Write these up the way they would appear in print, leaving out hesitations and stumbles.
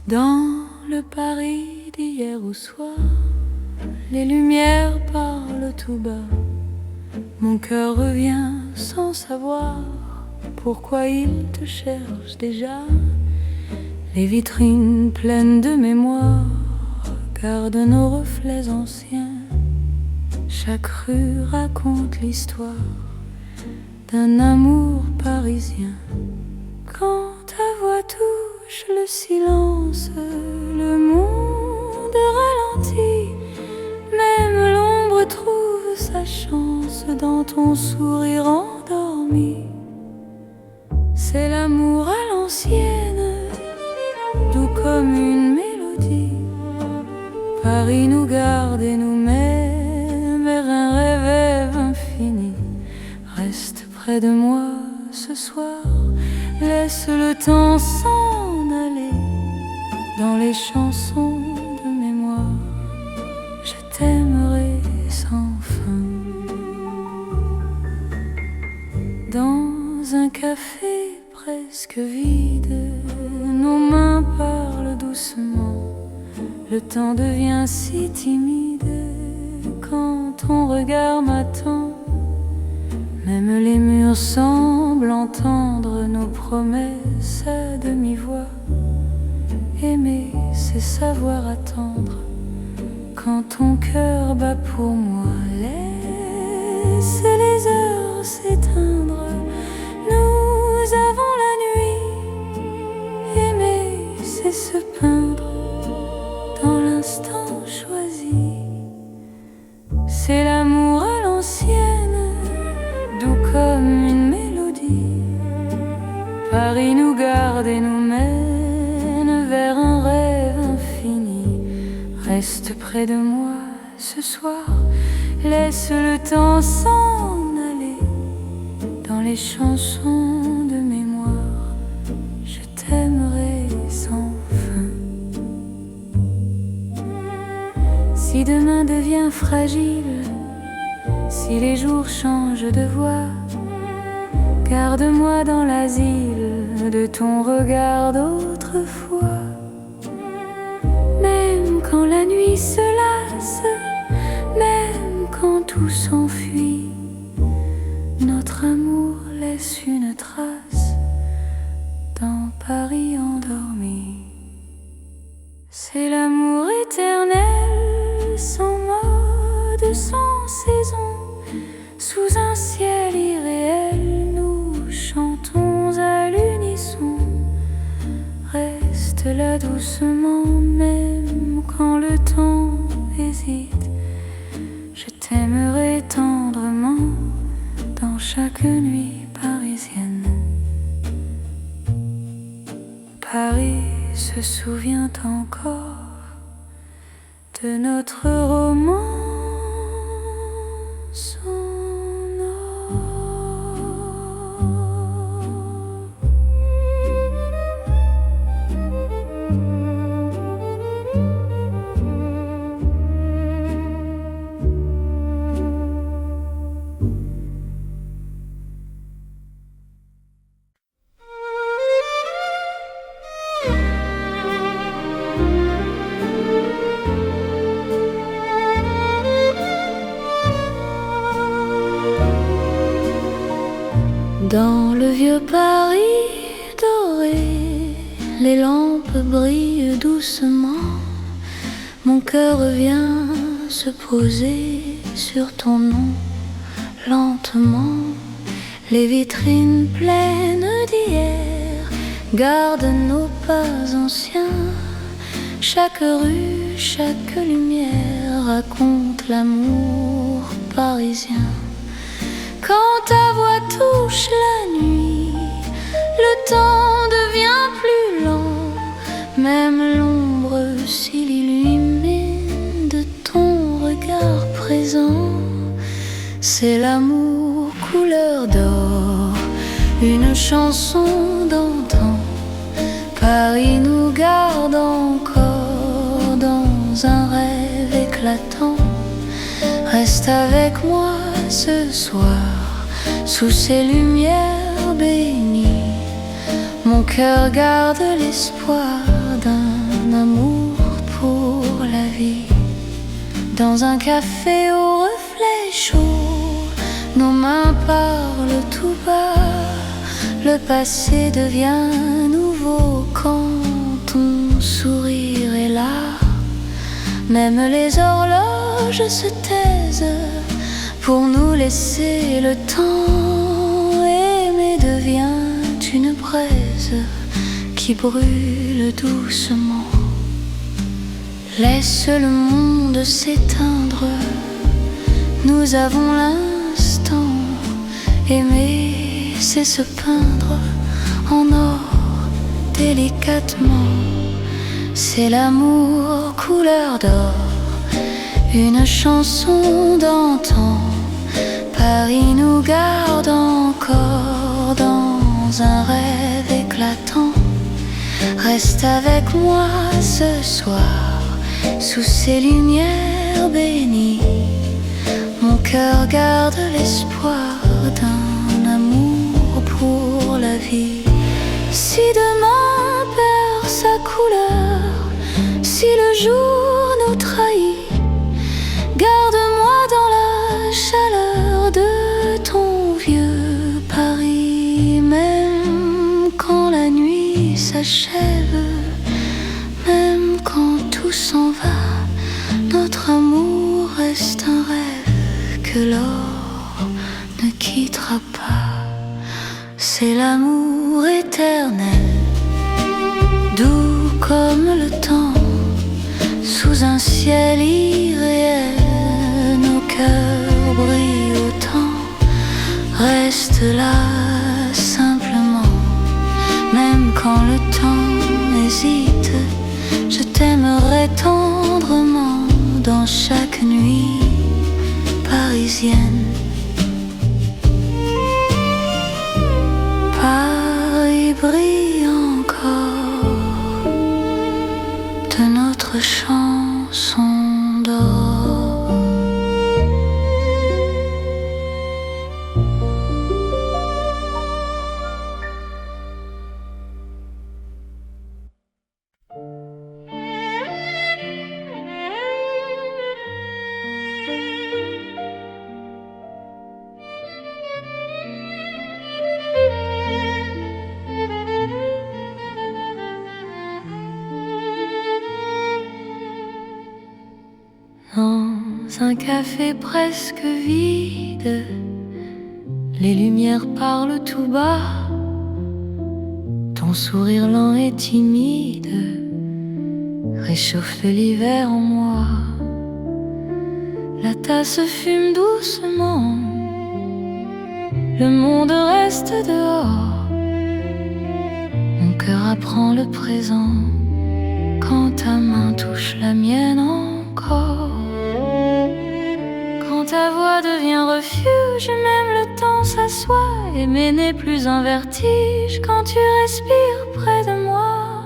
Dans le Paris d'hier au soir, les lumières parlent tout bas. Mon cœur revient sans savoir pourquoi il te cherche déjà. Les vitrines pleines de mémoire gardent nos reflets anciens. Chaque rue raconte l'histoire d'un amour parisien. Quand ta voix touche le silence, le monde ralentit. Même l'ombre trouve sa chance dans ton sourire endormi. C'est l'amour à l'ancienne, doux comme une mélodie. Paris nous garde et nous met vers un rêve infini. Reste près de moi ce soir, laisse le temps s'en aller. Dans les chansons de mémoire, je t'aimerai sans fin. Dans un café presque vide, nos mains parlent doucement. Le temps devient si timide quand ton regard m'attend. Même les murs semblent entendre nos promesses à demi-voix. Aimer, c'est savoir attendre quand ton cœur bat pour moi. Laisse les heures s'éteindre, nous avons la nuit. Aimer, c'est se peindre dans l'instant choisi. C'est l'amour à l'ancienne, doux comme une mélodie. Paris nous garde et nous mène vers un rêve infini. Reste près de moi ce soir, laisse le temps s'en aller. Dans les chansons de mémoire, je t'aimerai sans fin. Si demain devient fragile, si les jours changent de voix, garde-moi dans l'asile de ton regard d'autrefois. Même quand la nuit se lasse, même quand tout s'enfuit, notre amour laisse une trace dans Paris endormi. C'est l'amour éternel, sans mode, sans saison. Sous un ciel irréel, nous chantons à l'unisson. Reste là doucement, même quand le temps hésite. Je t'aimerai tendrement dans chaque nuit parisienne. Paris se souvient encore de notre romance. Dans le vieux Paris doré, les lampes brillent doucement. Mon cœur vient se poser sur ton nom lentement. Les vitrines pleines d'hier gardent nos pas anciens. Chaque rue, chaque lumière raconte l'amour parisien. Quand ta voix touche la nuit, le temps devient plus lent. Même l'ombre s'illumine de ton regard présent. C'est l'amour couleur d'or, une chanson d'antan. Paris nous garde encore dans un rêve éclatant. Reste avec moi ce soir, sous ces lumières bénies. Mon cœur garde l'espoir d'un amour pour la vie. Dans un café au reflet chaud, nos mains parlent tout bas. Le passé devient nouveau quand ton sourire est là. Même les horloges se taisent pour nous laisser le temps. Aimer devient une braise qui brûle doucement. Laisse le monde s'éteindre, nous avons l'instant. Aimer, c'est se peindre en or délicatement. C'est l'amour couleur d'or, une chanson d'antan. Paris nous garde encore dans un rêve éclatant. Reste avec moi ce soir, sous ces lumières bénies. Mon cœur garde l'espoir d'un amour pour la vie. Si demain perd sa couleur, si le jour nous trahit, garde-moi dans la chaleur de ton vieux Paris. Même quand la nuit s'achève, même quand tout s'en va, notre amour reste un rêve que l'or ne quittera pas. C'est l'amour éternel, doux comme le temps, sous un ciel irréel. Nos cœurs brillent autant, reste là simplement. Même quand le temps hésite, je t'aimerai tendrement dans chaque nuit parisienne. Paris brille encore de notre chanson d'or. Dans un café presque vide, les lumières parlent tout bas. Ton sourire lent et timide réchauffe l'hiver en moi. La tasse fume doucement, le monde reste dehors. Mon cœur apprend le présent quand ta main touche la mienne encore. Quand ta voix devient refuge, même le temps s'assoit. Aimer n'est plus un vertige quand tu respires près de moi.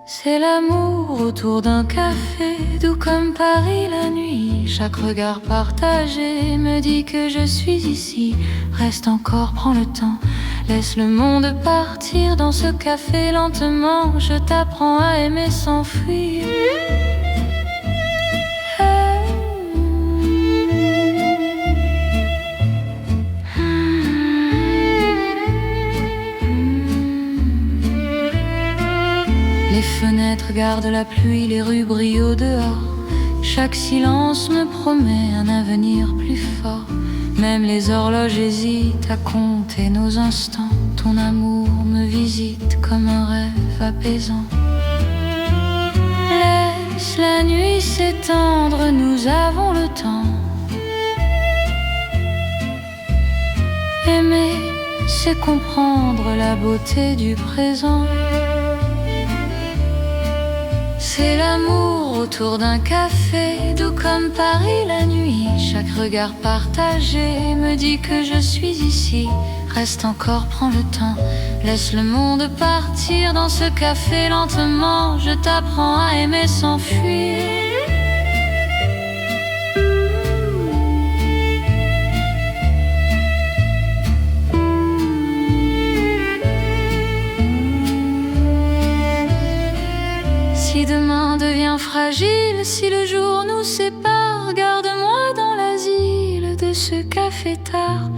C'est l'amour autour d'un café, doux comme Paris la nuit. Chaque regard partagé me dit que je suis ici. Reste encore, prends le temps, laisse le monde partir dans ce café lentement. Je t'apprends à aimer sans fuir. Les fenêtres gardent la pluie, les rues brillent au dehors. Chaque silence me promet un avenir plus fort. Même les horloges hésitent à compter nos instants. Ton amour me visite comme un rêve apaisant. Laisse la nuit s'étendre, nous avons le temps. Aimer, c'est comprendre la beauté du présent. C'est l'amour autour d'un café, doux comme Paris la nuit. Chaque regard partagé me dit que je suis ici. Reste encore, prends le temps, laisse le monde partir dans ce café lentement. Je t'apprends à aimer sans fuir. fragile. Si le jour nous sépare, garde-moi dans l'asile de ce café tard.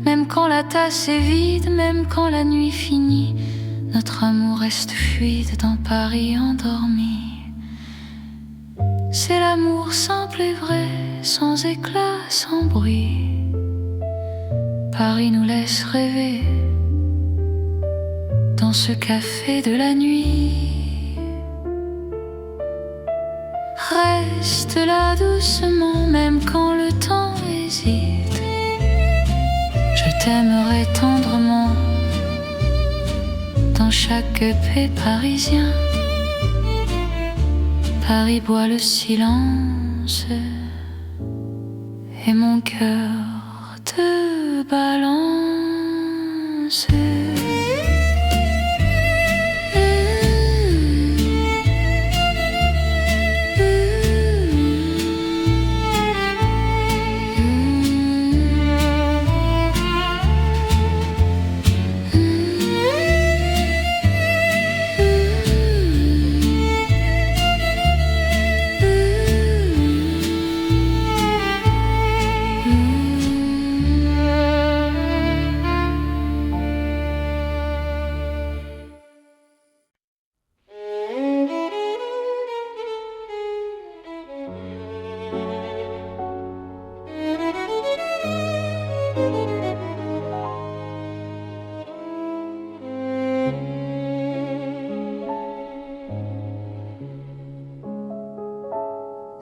Même quand la tasse est vide, même quand la nuit finit, notre amour reste fluide dans Paris endormi. C'est l'amour simple et vrai, sans éclat, sans bruit. Paris nous laisse rêver dans ce café de la nuit. Reste là doucement, même quand le temps hésite. Je t'aimerai tendrement dans chaque paix parisien. Paris boit le silence et mon cœur te balance.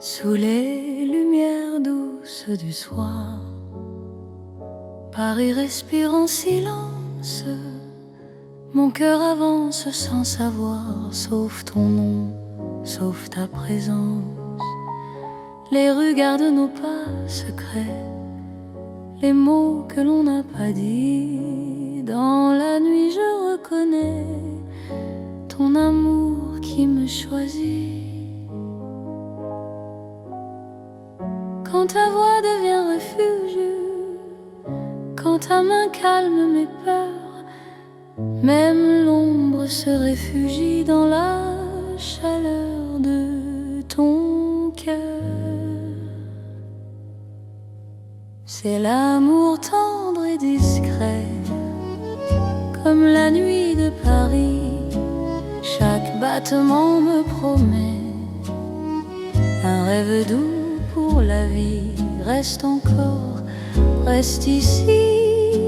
Sous les lumières douces du soir, Paris respire en silence. Mon cœur avance sans savoir, sauf ton nom, sauf ta présence. Les rues gardent nos pas secrets, les mots que l'on n'a pas dit. Dans la nuit je reconnais ton amour qui me choisit. Quand ta voix devient refuge, quand ta main calme mes peurs, même l'ombre se réfugie dans la chaleur de ton cœur. C'est l'amour tendre et discret, comme la nuit de Paris. Chaque battement me promet un rêve doux pour la vie. Reste encore, reste ici,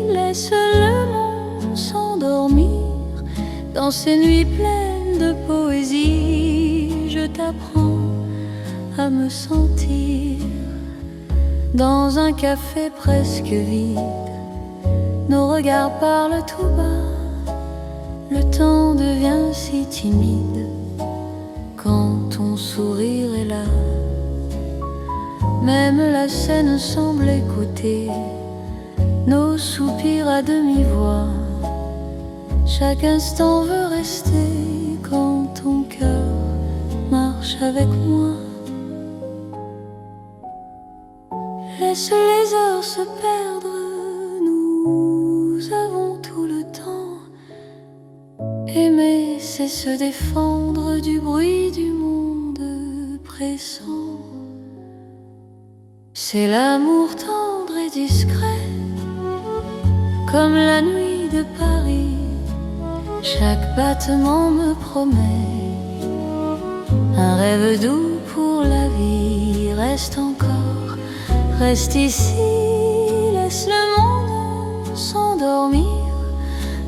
laisse le monde s'endormir dans ces nuits pleines de poésie. Je t'apprends à me sentir dans un café presque vide. Nos regards parlent tout bas, le temps devient si timide quand ton sourire est là. Même la scène semble écouter nos soupirs à demi-voix. Chaque instant veut rester quand ton cœur marche avec moi. Laisse les heures se perdre, nous avons tout le temps. Aimer, c'est se défendre du bruit du monde pressant. C'est l'amour tendre et discret, comme la nuit de Paris. Chaque battement me promet un rêve doux pour la vie. Reste encore, reste ici, laisse le monde s'endormir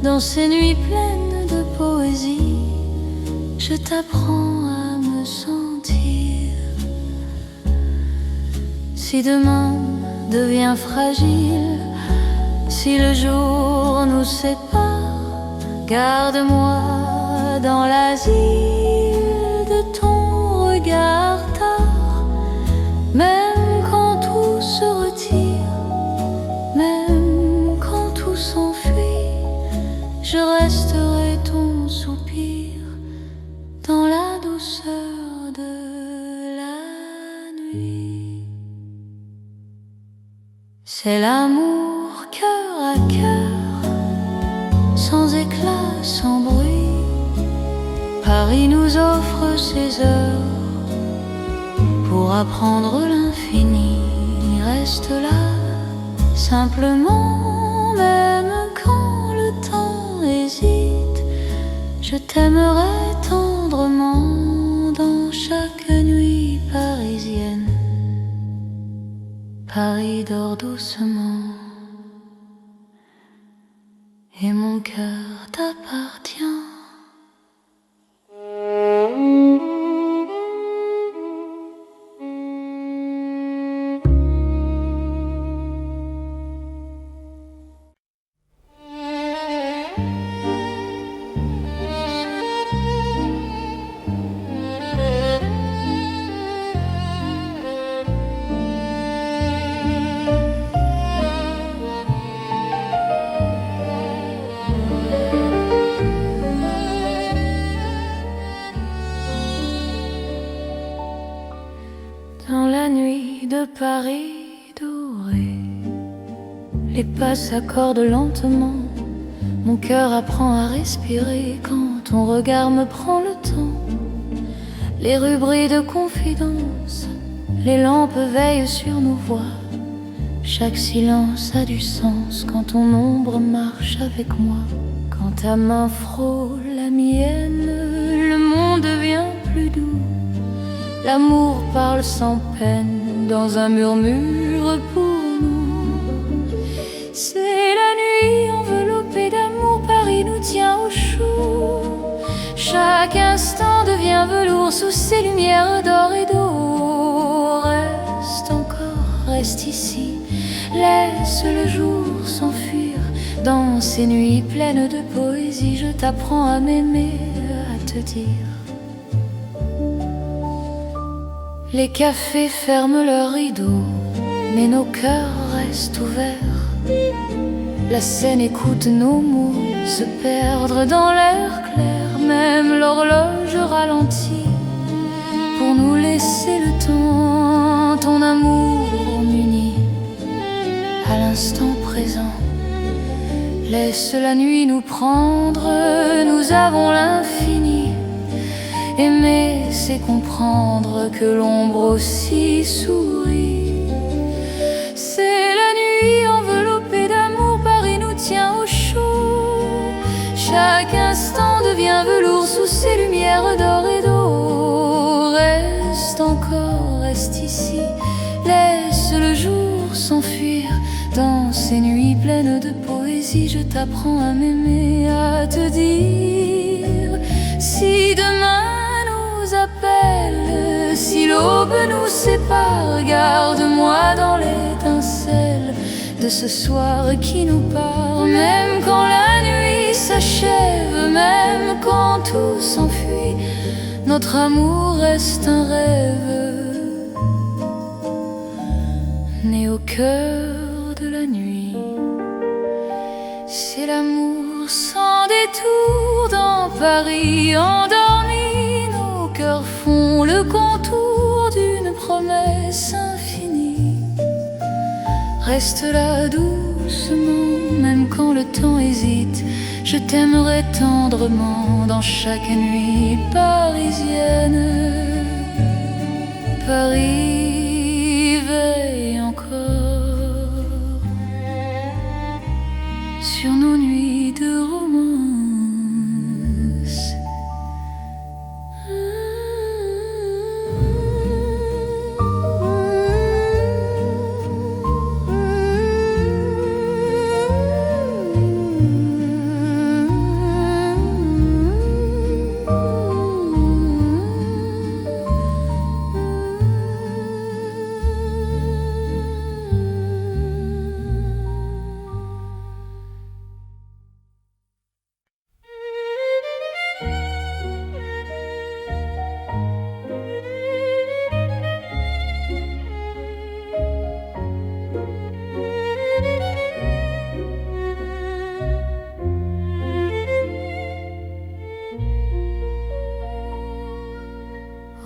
dans ces nuits pleines de poésie. Je t'apprends à me sentir. Si demain devient fragile, si le jour nous sépare, garde-moi dans l'asile de ton regard tard. Même quand tout se retire, même quand tout s'enfuit, je resterai ton soupir dans la douceur de la nuit. C'est l'amour cœur à cœur, sans éclat, sans bruit. Paris nous offre ses heures pour apprendre l'infini. Reste là, simplement, même quand le temps hésite. Je t'aimerai tendrement dans chaque nuit parisienne. Paris dort doucement et mon cœur t'appartient. Dans la nuit de Paris doré, les pas s'accordent lentement. Mon cœur apprend à respirer quand ton regard me prend le temps. Les rues brillent de confidence, les lampes veillent sur nos voix. Chaque silence a du sens quand ton ombre marche avec moi. Quand ta main frôle la mienne, le monde devient plus doux. L'amour parle sans peine dans un murmure pour nous. C'est la nuit enveloppée d'amour, Paris nous tient au chaud. Chaque instant devient velours sous ces lumières d'or et d'eau. Reste encore, reste ici, laisse le jour s'enfuir. Dans ces nuits pleines de poésie, je t'apprends à m'aimer, à te dire. Les cafés ferment leurs rideaux, mais nos cœurs restent ouverts. La Seine écoute nos mots se perdre dans l'air clair. Même l'horloge ralentit pour nous laisser le temps. Ton amour m'unit à l'instant présent. Laisse la nuit nous prendre, nous avons l'infini. Aimer, c'est comprendre que l'ombre aussi sourit. C'est la nuit enveloppée d'amour, Paris nous tient au chaud. Chaque instant devient velours sous ces lumières d'or et d'eau. Reste encore, reste ici, laisse le jour s'enfuir. Dans ces nuits pleines de poésie, je t'apprends à m'aimer, à te dire. Si demain appelle, si l'aube nous sépare, garde-moi dans l'étincelle de ce soir qui nous part. Même quand la nuit s'achève, même quand tout s'enfuit, notre amour reste un rêve né au cœur de la nuit. C'est l'amour sans détour dans Paris endormi. Cœurs font le contour d'une promesse infinie. Reste là doucement, même quand le temps hésite. Je t'aimerai tendrement dans chaque nuit parisienne. Paris veille encore sur nos nuits de romance.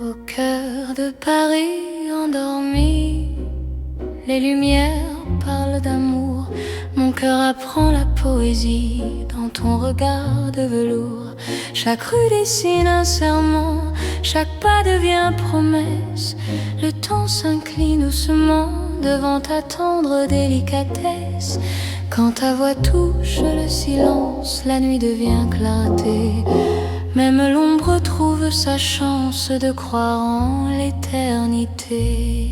Au cœur de Paris endormi, les lumières parlent d'amour. Mon cœur apprend la poésie dans ton regard de velours. Chaque rue dessine un serment, chaque pas devient promesse. Le temps s'incline doucement devant ta tendre délicatesse. Quand ta voix touche le silence, la nuit devient clarté. Même l'ombre trouve sa chance de croire en l'éternité.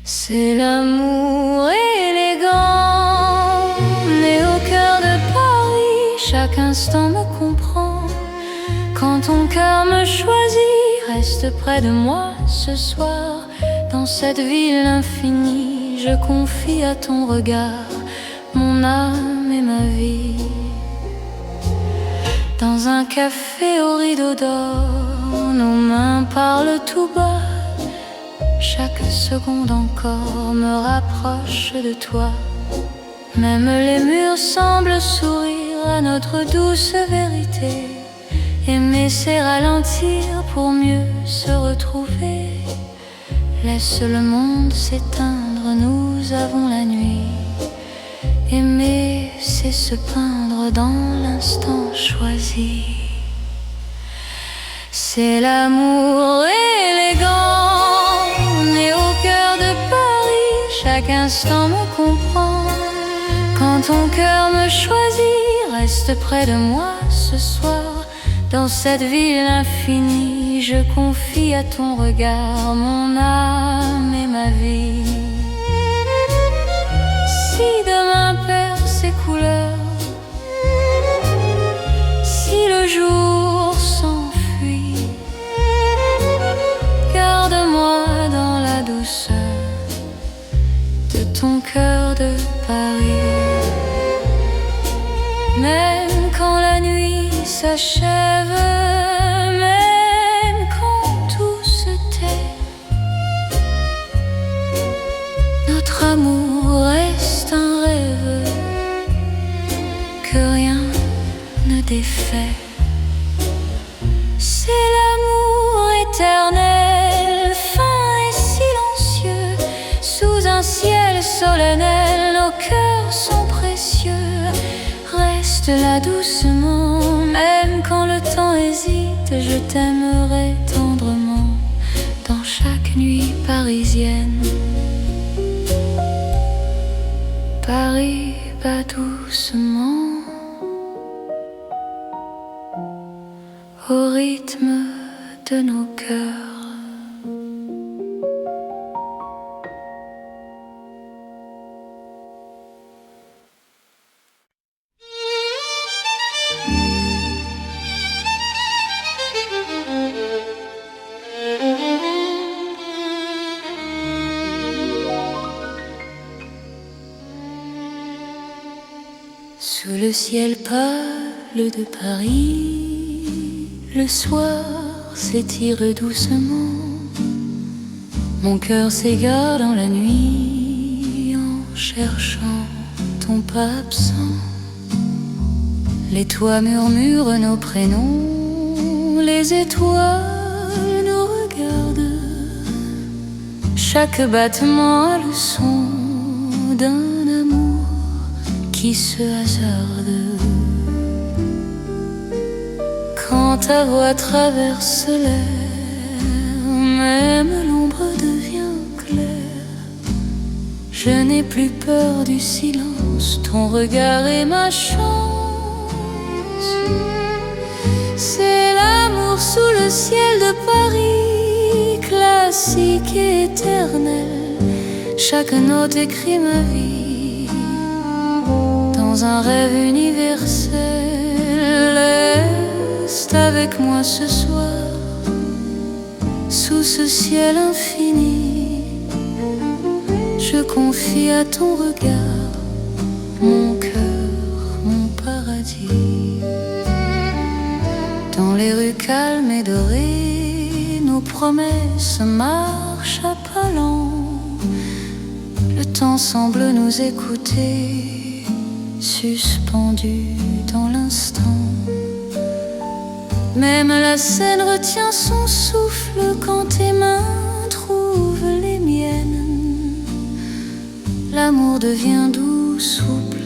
C'est l'amour élégant, né au cœur de Paris. Chaque instant me comprend. Quand ton cœur me choisit, reste près de moi ce soir. Dans cette ville infinie, je confie à ton regard mon âme et ma vie. Dans un café au rideau d'or, nos mains parlent tout bas. Chaque seconde encore me rapproche de toi. Même les murs semblent sourire à notre douce vérité. Aimer c'est ralentir pour mieux se retrouver. Laisse le monde s'éteindre, nous avons la nuit. Aimer c'est se peindre dans l'instant choisi. C'est l'amour élégant, né au cœur de Paris. Chaque instant me comprend. Quand ton cœur me choisit, reste près de moi ce soir. Dans cette ville infinie, je confie à ton regard mon âme et ma vie. Si demain perd ses couleurs, si le jour s'enfuit, garde-moi dans la douceur de ton cœur de Paris. Même quand la nuit s'achève, même quand tout se tait, notre amour reste un rêve que rien ne défait. C'est l'amour éternel, fin et silencieux. Sous un ciel solennel, nos cœurs sont précieux. Reste là doucement, même quand le temps hésite. Je t'aimerai tendrement dans chaque nuit parisienne. Paris bat doucement au rythme de nos cœurs. Sous le ciel pâle de Paris, le soir s'étire doucement. Mon cœur s'égare dans la nuit en cherchant ton pas absent. Les toits murmurent nos prénoms, les étoiles nous regardent. Chaque battement a le son d'un amour qui se hasarde. Quand ta voix traverse l'air, même l'ombre devient claire. Je n'ai plus peur du silence, ton regard est ma chance. C'est l'amour sous le ciel de Paris, classique et éternel. Chaque note écrit ma vie dans un rêve universel. Reste avec moi ce soir, sous ce ciel infini. Je confie à ton regard mon cœur, mon paradis. Dans les rues calmes et dorées, nos promesses marchent à pas lents. Le temps semble nous écouter, suspendu dans l'instant. Même la scène retient son souffle quand tes mains trouvent les miennes. L'amour devient doux, souple,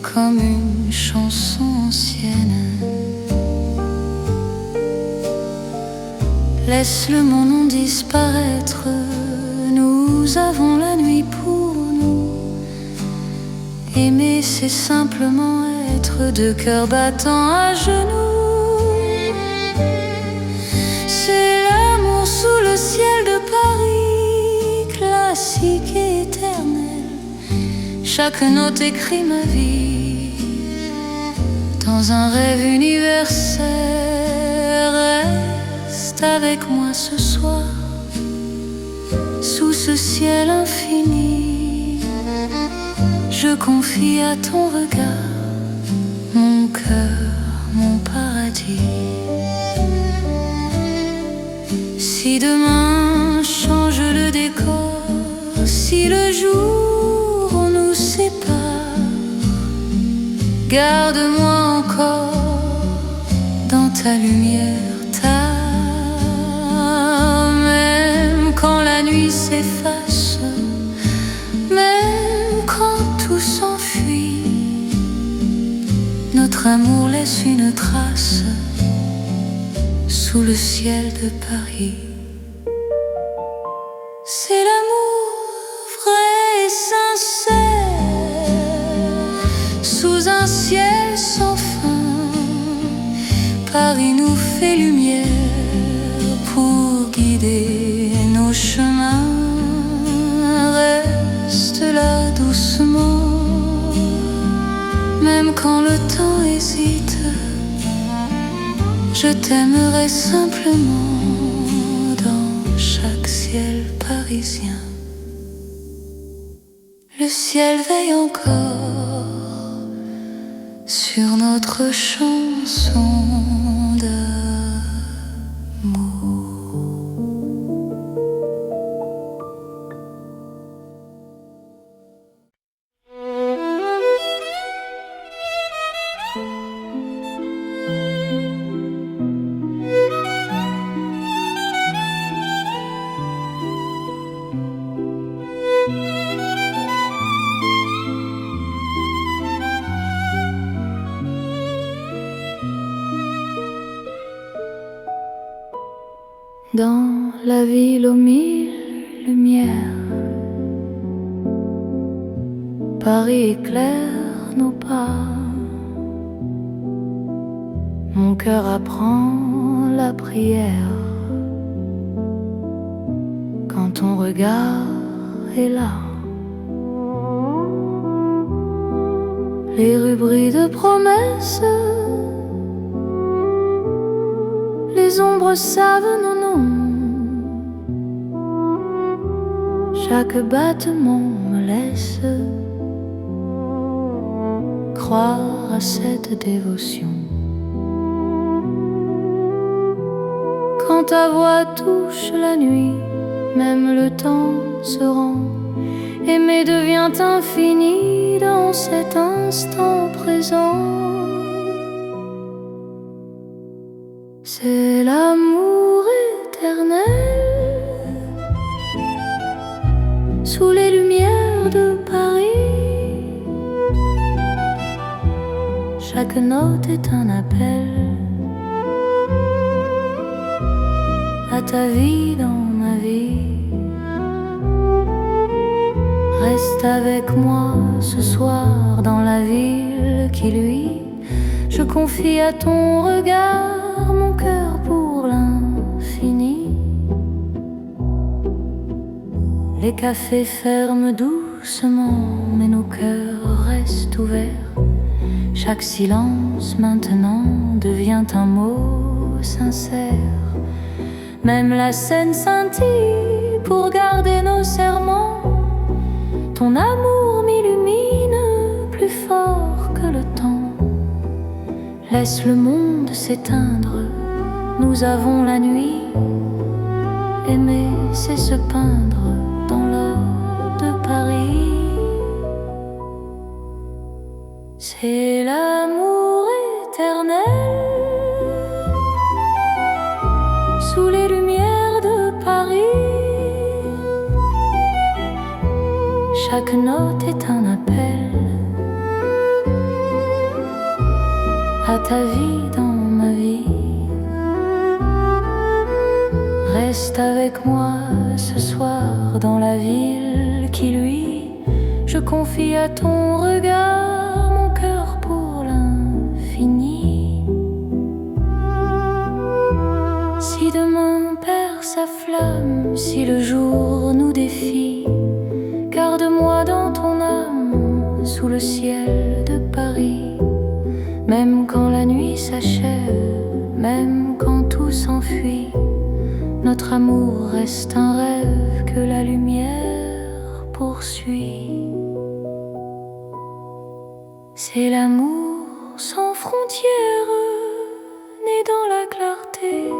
comme une chanson ancienne. Laisse le mon nom disparaître, nous avons la nuit pour nous. Aimer, c'est simplement être deux cœurs battants à genoux. C'est l'amour sous le ciel de Paris, classique et éternel. Chaque note écrit ma vie dans un rêve universel. Reste avec moi ce soir, sous ce ciel infini. Je confie à ton regard mon cœur, mon paradis. Si demain change le décor, si le jour nous sépare, garde-moi encore dans ta lumière. Même quand la nuit s'efface, même quand tout s'enfuit, notre amour laisse une trace sous le ciel de Paris. C'est l'amour vrai et sincère, sous un ciel sans fin. Paris nous fait lumière pour guider nos chemins. Reste là doucement, même quand le temps hésite. Je t'aimerai simplement dans chaque ciel parisien. Le ciel veille encore sur notre chanson d'amour. Dans la ville aux mille lumières, Paris éclaire nos pas. Mon cœur apprend la prière quand ton regard est là. Les rues brillent de promesses, les ombres savent nos noms. Chaque battement me laisse croire à cette dévotion. Quand ta voix touche la nuit, même le temps se rend. Aimer devient infini dans cet instant présent. C'est l'amour éternel sous les lumières de Paris. Chaque note est un appel à ta vie dans ma vie. Reste avec moi ce soir dans la ville qui luit. Je confie à ton regard mon cœur pour l'infini. Les cafés ferment doucement, mais nos cœurs restent ouverts. Chaque silence maintenant devient un mot sincère. Même la scène scintille pour garder nos serments. Ton amour m'illumine plus fort que le temps. Laisse le monde s'éteindre, nous avons la nuit. Aimer, c'est se peindre dans l'or de Paris. C'est l'amour éternel sous les lumières de Paris. Chaque note est un appel ta vie dans ma vie. Reste avec moi ce soir dans la ville qui luit. Je confie à ton regard mon cœur pour l'infini. Si demain perd sa flamme, si le jour nous défie, garde-moi dans ton âme sous le ciel de Paris. Même quand la nuit s'achève, même quand tout s'enfuit, notre amour reste un rêve que la lumière poursuit. C'est l'amour sans frontières, né dans la clarté.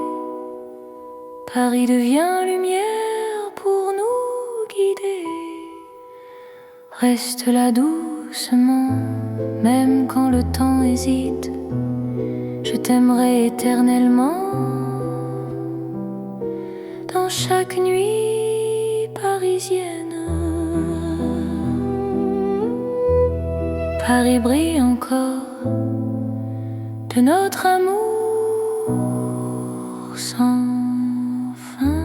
Paris devient lumière pour nous guider. Reste là doucement, même quand le temps hésite. Je t'aimerai éternellement. Dans chaque nuit parisienne, Paris brille encore de notre amour sans fin.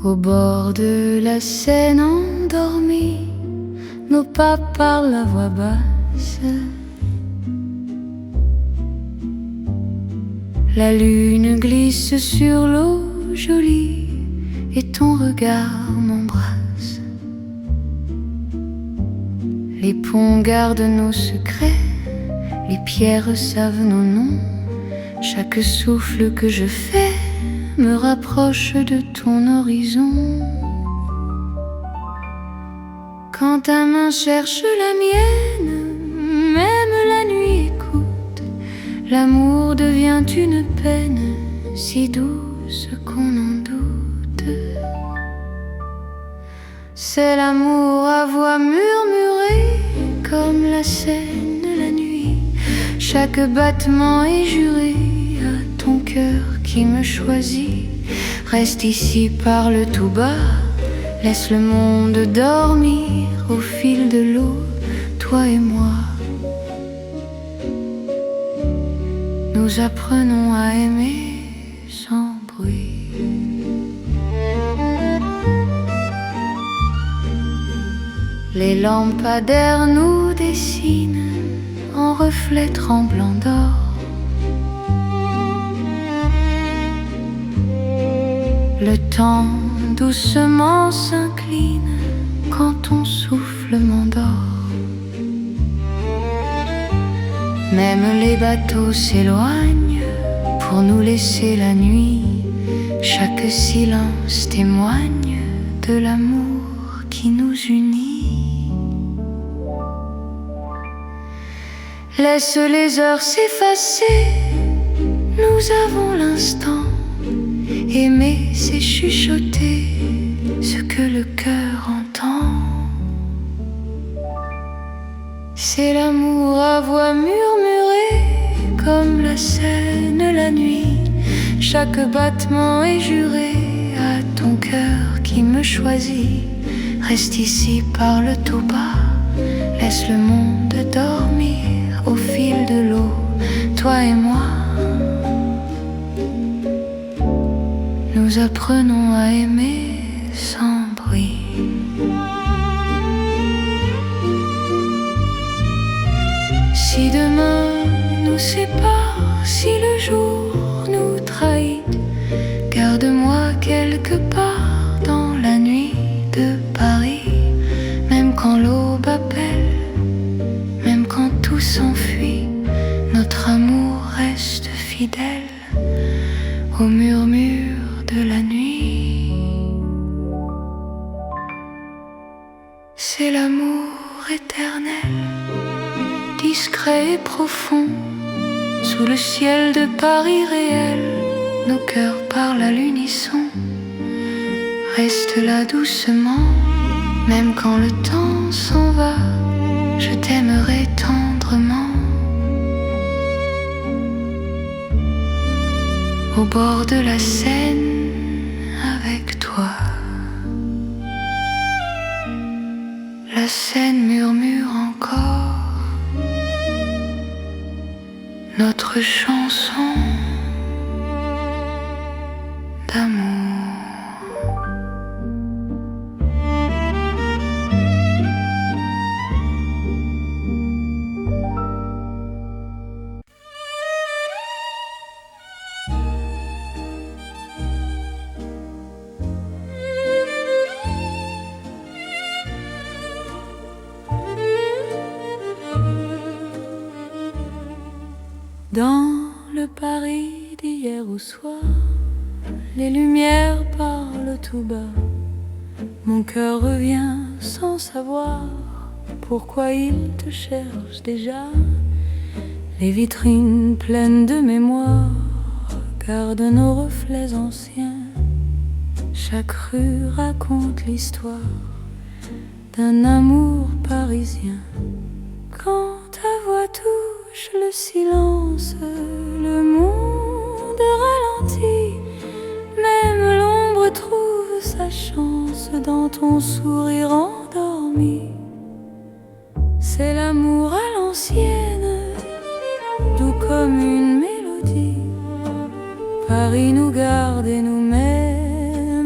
Au bord de la Seine endormie, nos pas parlent à voix basse. La lune glisse sur l'eau jolie et ton regard m'embrasse. Les ponts gardent nos secrets, les pierres savent nos noms. Chaque souffle que je fais me rapproche de ton horizon. Quand ta main cherche la mienne, même la nuit écoute. L'amour devient une peine si douce qu'on en doute. C'est l'amour à voix murmurée comme la Seine la nuit. Chaque battement est juré à ton cœur qui me choisit. Reste ici, parle tout bas, laisse le monde dormir au fil de l'eau, toi et moi. Nous apprenons à aimer sans bruit. Les lampadaires nous dessinent en reflets tremblants d'or. Le temps doucement s'incline quand ton souffle m'endort. Même les bateaux s'éloignent pour nous laisser la nuit. Chaque silence témoigne de l'amour qui nous unit. Laisse les heures s'effacer, nous avons l'instant. Aimer, c'est chuchoter ce que le cœur entend. C'est l'amour à voix murmurée comme la Seine la nuit. Chaque battement est juré à ton cœur qui me choisit. Reste ici, parle tout bas, laisse le monde dormir au fil de l'eau, toi et moi. Nous apprenons à aimer sans bruit. Si demain nous sépare, si le jour nous trahit, garde-moi quelque part dans la nuit de Paris. Même quand l'aube appelle, même quand tout s'enfuit, notre amour reste fidèle au murmure de la nuit. C'est l'amour éternel. profond. Sous le ciel de Paris réel, nos cœurs parlent à l'unisson. Reste là doucement, même quand le temps s'en va, je t'aimerai tendrement. Au bord de la Seine, avec toi. La Seine murmure encore notre chanson d'amour. Dans le Paris d'hier au soir, les lumières parlent tout bas. Mon cœur revient sans savoir pourquoi il te cherche déjà. Les vitrines pleines de mémoire gardent nos reflets anciens. Chaque rue raconte l'histoire d'un amour parisien. Quand ta voix touche le silence, le monde ralentit. Même l'ombre trouve sa chance dans ton sourire endormi. C'est l'amour à l'ancienne, doux comme une mélodie. Paris nous garde et nous met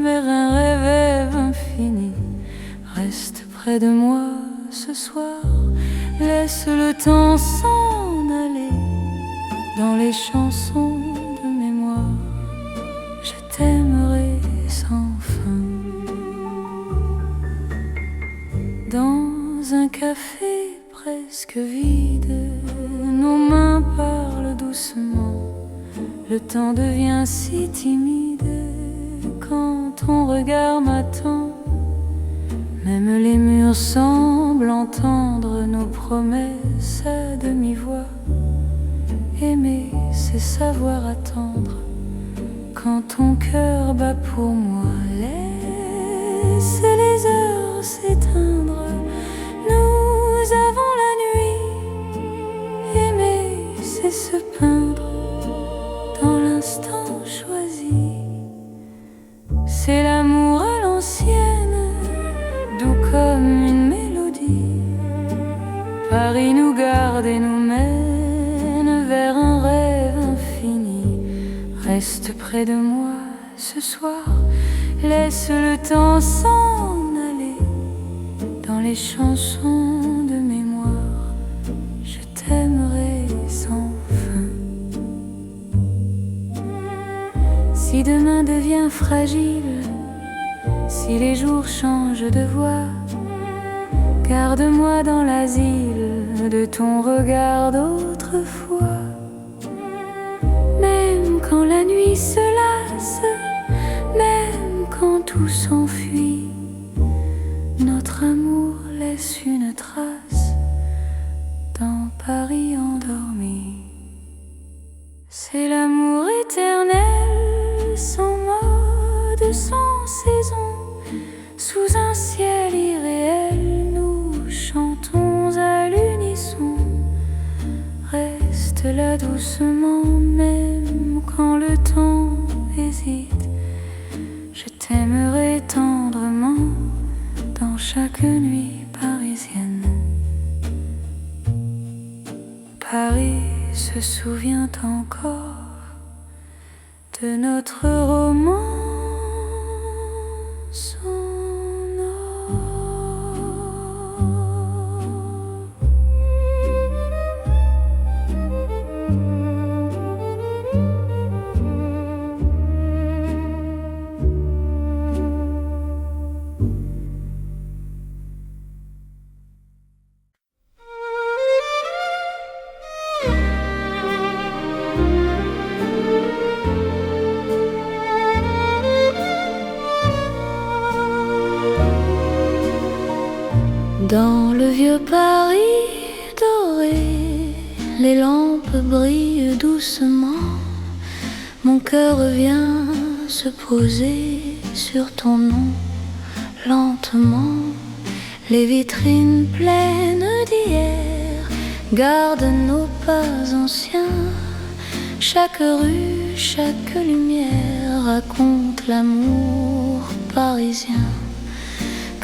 vers un rêve infini. Reste près de moi ce soir, laisse le temps s'en aller. Dans les chansons de mémoire, je t'aimerai sans fin. Dans un café presque vide, nos mains parlent doucement. Le temps devient si timide quand ton regard m'attend. Même les murs semblent entendre nos promesses à demi-voix. Aimer, c'est savoir attendre quand ton cœur bat pour moi. Laisse les heures s'éteindre, nous avons la nuit. Aimer, c'est se peindre dans l'instant choisi. C'est l'amour à l'ancienne, doux comme une mélodie. Paris nous garde et nous mène vers un rêve infini. Reste près de moi ce soir, laisse le temps s'en aller. Dans les chansons de mémoire, je t'aimerai sans fin. Si demain devient fragile, si les jours changent de voix, garde-moi dans l'asile de ton regard d'autrefois. Même quand la nuit se lasse, même quand tout s'enfuit, notre amour laisse une trace dans Paris endormi. C'est l'amour éternel, sans mode, sans saison. Sous un ciel irréel, nous chantons à l'unisson. Reste là doucement, même quand le temps hésite. Je t'aimerai tendrement dans chaque nuit parisienne. Paris se souvient encore de notre roman. Dans le vieux Paris doré, les lampes brillent doucement. Mon cœur vient se poser sur ton nom. Lentement, les vitrines pleines d'hier gardent nos pas anciens. Chaque rue, chaque lumière raconte l'amour parisien.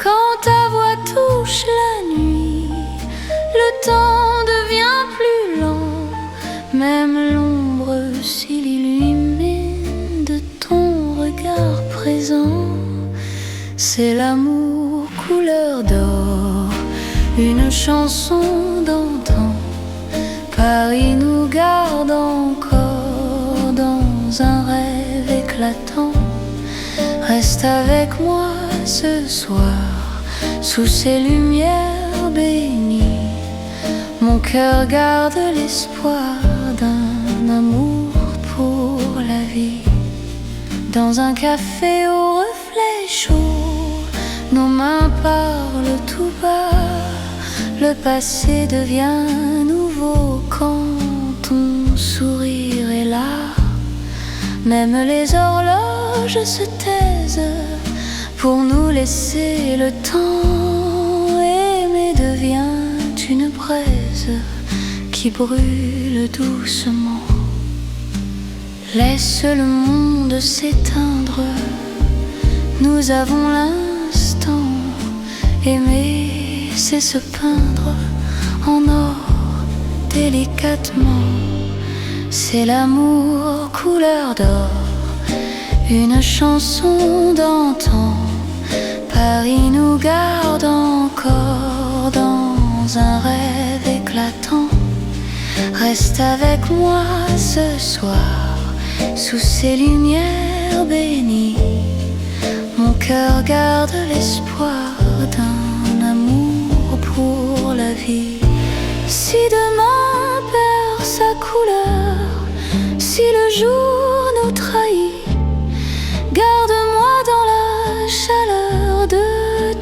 Quand ta voix touche la nuit, le temps devient plus lent. Même l'ombre s'il illumine de ton regard présent. C'est l'amour couleur d'or, une chanson d'antan. Paris nous garde encore dans un rêve éclatant. Reste avec moi ce soir, sous ces lumières bénies. Mon cœur garde l'espoir d'un amour pour la vie. Dans un café au reflet chaud, nos mains parlent tout bas. Le passé devient nouveau quand ton sourire est là. Même les horloges se taisent pour nous laisser le temps. Aimer devient une braise qui brûle doucement. Laisse le monde s'éteindre, nous avons l'instant. Aimer, c'est se peindre en or délicatement. C'est l'amour couleur d'or, une chanson d'antan. Paris nous garde encore dans un rêve éclatant. Reste avec moi ce soir, sous ces lumières bénies. Mon cœur garde l'espoir d'un amour pour la vie. Si demain perd sa couleur, si le jour nous trahit, garde-moi dans la chaleur de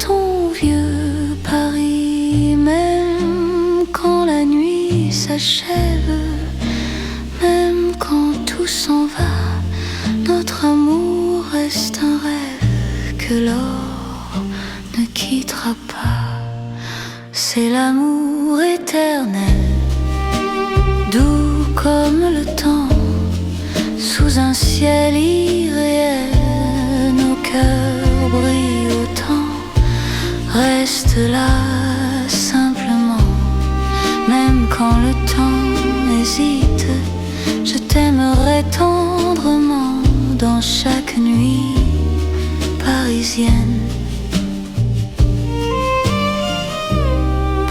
ton vieux Paris. Même quand la nuit s'achève, même quand tout s'en va, notre amour reste un rêve que l'or ne quittera pas. C'est l'amour éternel, doux comme le temps, sous un ciel irréel. Nos cœurs brillent autant, reste là simplement. Même quand le temps hésite, je t'aimerai tendrement dans chaque nuit parisienne.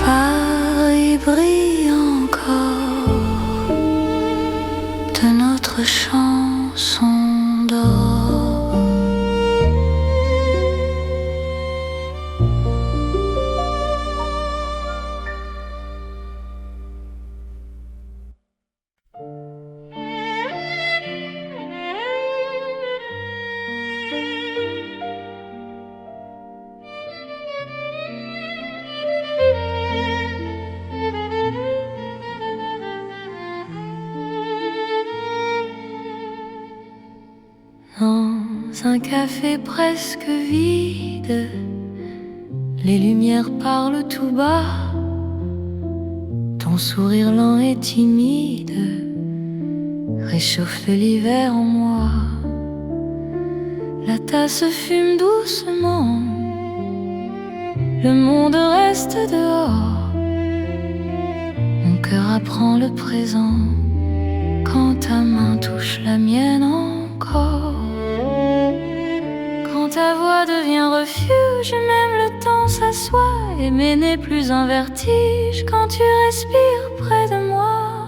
Paris brille encore de notre chanson d'or. Dans un café presque vide, les lumières parlent tout bas. Ton sourire lent et timide réchauffe l'hiver en moi. La tasse fume doucement, le monde reste dehors. Mon cœur apprend le présent quand ta main touche la mienne encore. Quand ta voix devient refuge, même le temps s'assoit. Aimer n'est plus un vertige quand tu respires près de moi.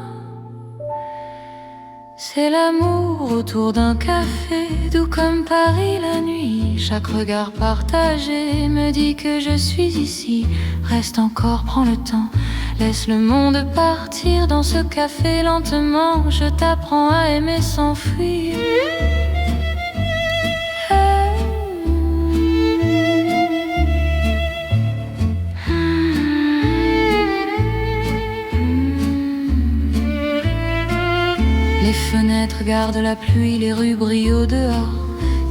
C'est l'amour autour d'un café, doux comme Paris la nuit. Chaque regard partagé me dit que je suis ici. Reste encore, prends le temps, laisse le monde partir dans ce café lentement. Je t'apprends à aimer sans fuir. Les fenêtres gardent la pluie, les rues brillent au dehors.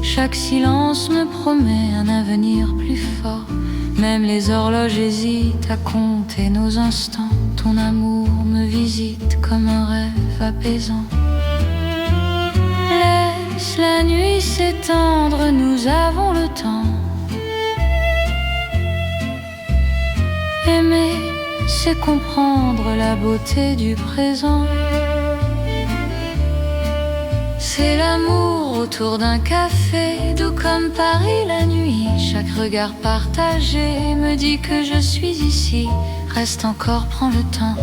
Chaque silence me promet un avenir plus fort. Même les horloges hésitent à compter nos instants. Ton amour me visite comme un rêve apaisant. Laisse la nuit s'étendre, nous avons le temps. Aimer, c'est comprendre la beauté du présent. C'est l'amour autour d'un café, doux comme Paris la nuit. Chaque regard partagé me dit que je suis ici. Reste encore, prends le temps,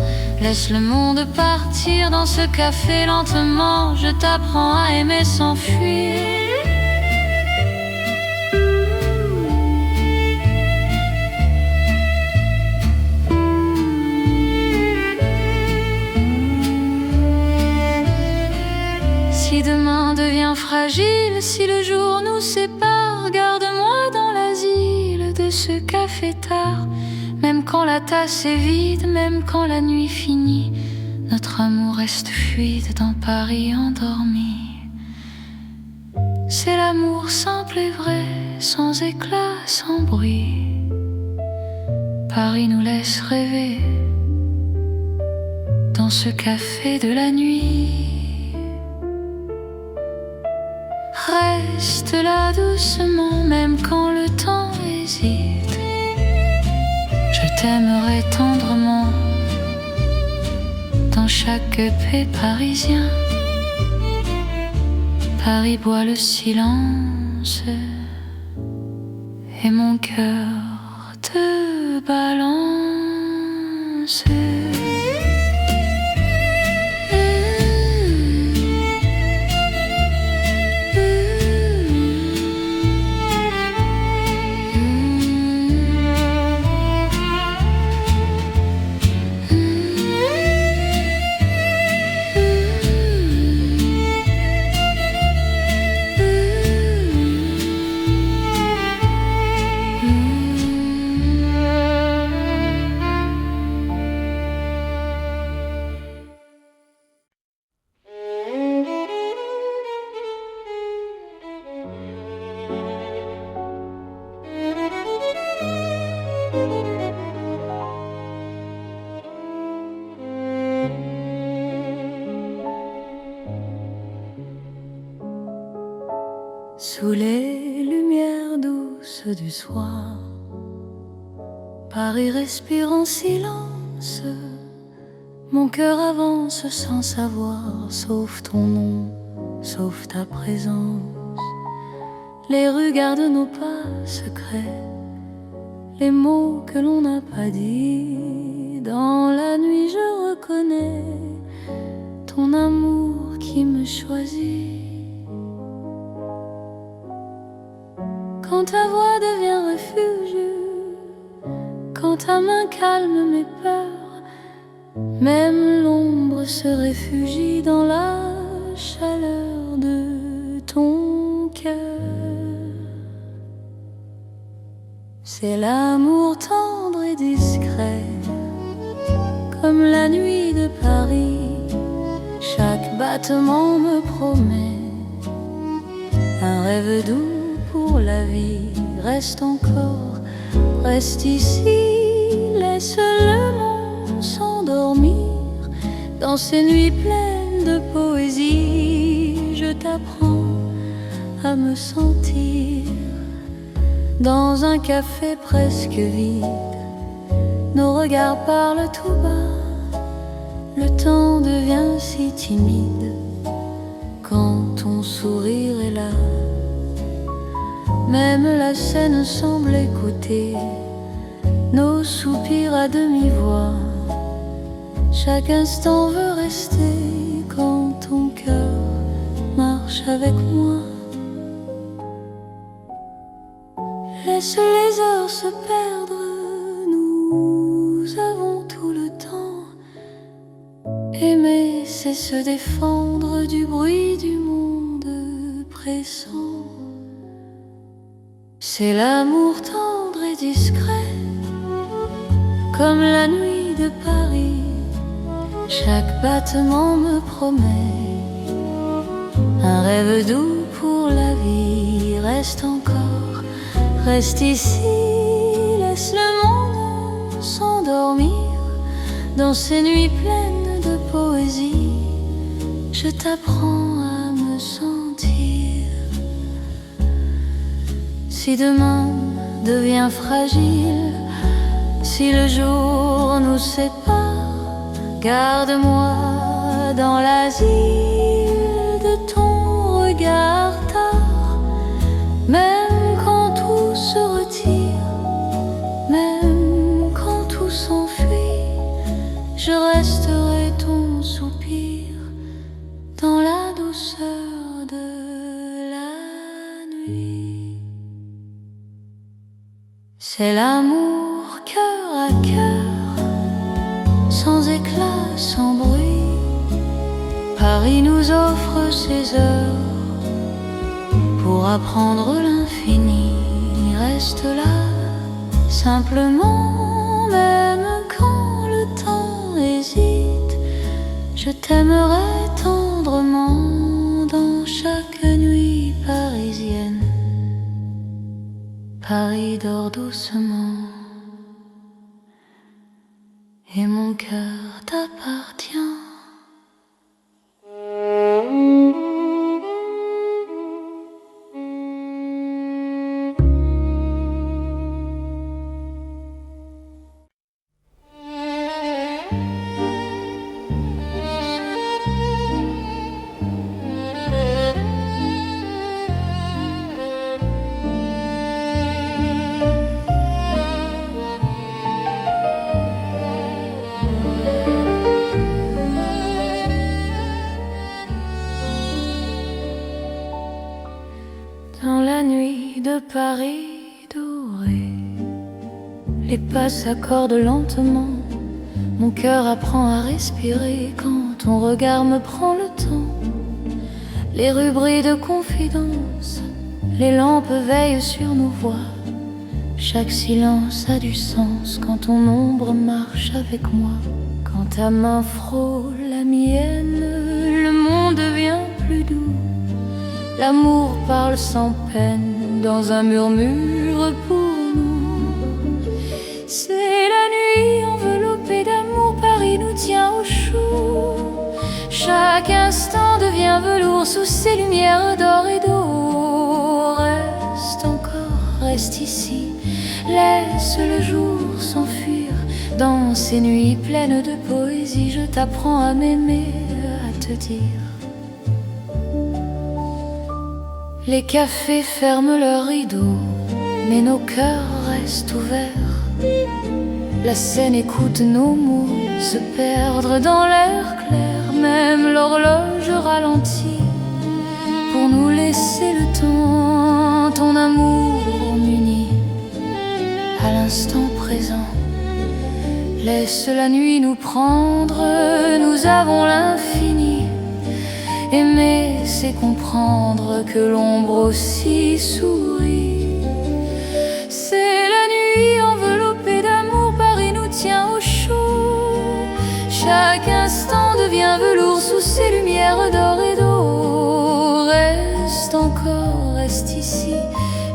laisse le monde partir dans ce café lentement. Je t'apprends à aimer sans fuir. Si demain devient fragile, si le jour nous sépare, garde-moi dans l'asile de ce café tard. Même quand la tasse est vide, même quand la nuit finit, notre amour reste fluide dans Paris endormi. C'est l'amour simple et vrai, sans éclat, sans bruit. Paris nous laisse rêver dans ce café de la nuit. Reste là doucement, même quand le temps hésite. Je t'aimerai tendrement dans chaque paix parisien. Paris boit le silence et mon cœur te balance. Sous les lumières douces du soir, Paris respire en silence. Mon cœur avance sans savoir, sauf ton nom, sauf ta présence. Les rues gardent nos pas secrets, les mots que l'on n'a pas dit. Dans la nuit je reconnais ton amour qui me choisit. Quand ta voix devient refuge, quand ta main calme mes peurs, même l'ombre se réfugie dans la chaleur de ton cœur. C'est l'amour tendre et discret, comme la nuit de Paris. Chaque battement me promet un rêve doux pour la vie. Reste encore, reste ici, laisse le monde s'endormir dans ces nuits pleines de poésie. Je t'apprends à me sentir dans un café presque vide. Nos regards parlent tout bas, le temps devient si timide quand ton sourire est là. Même la scène semble écouter nos soupirs à demi-voix. Chaque instant veut rester quand ton cœur marche avec moi. Laisse les heures se perdre, nous avons tout le temps. Aimer, c'est se défendre du bruit du monde pressant. C'est l'amour tendre et discret, comme la nuit de Paris. Chaque battement me promet un rêve doux pour la vie. Reste encore, reste ici, laisse le monde s'endormir dans ces nuits pleines de poésie. Je t'apprends à me sentir. Si demain devient fragile, si le jour nous sépare, garde-moi dans l'asile de ton regard tard. Même quand tout se retire, même quand tout s'enfuit, je resterai ton soupir dans la douceur de la nuit. C'est l'amour cœur à cœur, sans éclat, sans bruit. Paris nous offre ses heures pour apprendre l'infini. Reste là, simplement, même quand le temps hésite. Je t'aimerai tendrement dans chaque nuit parisienne. Paris dort doucement et mon cœur t'appartient. Dans la nuit de Paris doré, les pas s'accordent lentement. Mon cœur apprend à respirer quand ton regard me prend le temps. Les rues brillent de confidence, les lampes veillent sur nos voix. Chaque silence a du sens quand ton ombre marche avec moi. Quand ta main frôle la mienne, le monde devient plus doux. L'amour parle sans peine dans un murmure pour nous. C'est la nuit enveloppée d'amour, Paris nous tient au chaud. Chaque instant devient velours sous ces lumières d'or et d'eau. Reste encore, reste ici, laisse le jour s'enfuir dans ces nuits pleines de poésie. Je t'apprends à m'aimer, à te dire. Les cafés ferment leurs rideaux, mais nos cœurs restent ouverts. La Seine écoute nos mots se perdre dans l'air clair. Même l'horloge ralentit pour nous laisser le temps. Ton amour m'unit à l'instant présent. Laisse la nuit nous prendre, nous avons l'infini. Aimer, c'est comprendre que l'ombre aussi sourit. C'est la nuit enveloppée d'amour, Paris nous tient au chaud. Chaque instant devient velours sous ces lumières d'or et d'eau. Reste encore, reste ici,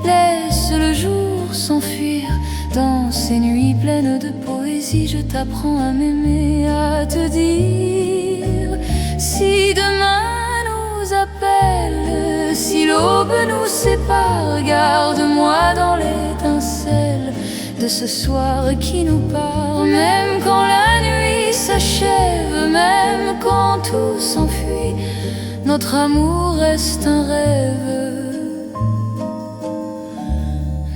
laisse le jour s'enfuir dans ces nuits pleines de poésie. Je t'apprends à m'aimer, à te dire. Si demain appelle, si l'aube nous sépare, garde-moi dans l'étincelle de ce soir qui nous part. Même quand la nuit s'achève, même quand tout s'enfuit, notre amour reste un rêve